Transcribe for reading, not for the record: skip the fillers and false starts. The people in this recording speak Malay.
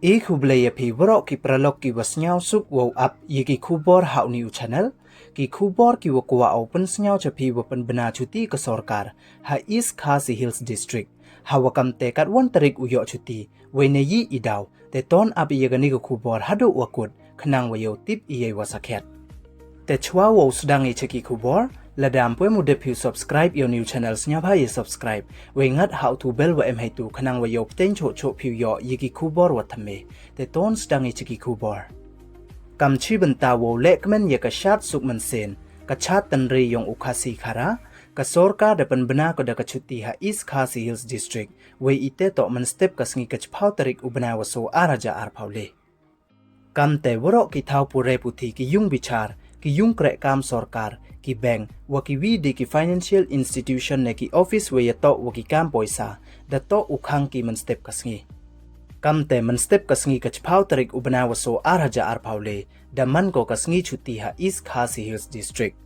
Kublaya pi warok ki pralok ki wasnyaw suk wow up ki kubor hau new channel ki kubor ki wakwa open snyaw chapi wa Pynbna Chuti ke Sorkar ha East Khasi Hills District ha wakam te kat wan tarik uyo chuti wene yi idaw te ton up yegani ke kubor hadu wakut khnang wayo tip iye wasakhet te chwa wow sedang cheki kubor ladam pwe mude phu subscribe your new channels nya bha ye subscribe we ngat how to bell wa em hai tu khanang wa yo pten cho cho phu yo yiki kubor wa thame te ton sedang cheki kubor kam chi banta wo lekmen ye ka shat suk man sen ka chat tan re yong ukhasi khara ka Sorkar da Pynbna ko da ka chuti ha East Khasi Hills District we ite to man step ka sngi ka chphau tarik ubna waso araja ar phaule kam te woro ki thau pure puthi ki yung bichar ki yung kre kam Sorkar ki bank wa ki wi ki financial institution ne ki office we to wa ki kam poisa da to ukhang ki man step kasngi kam te man step kasngi ka chphau tarik ubna waso araja ar phaule da man ko kasngi chuti ha East Khasi Hills District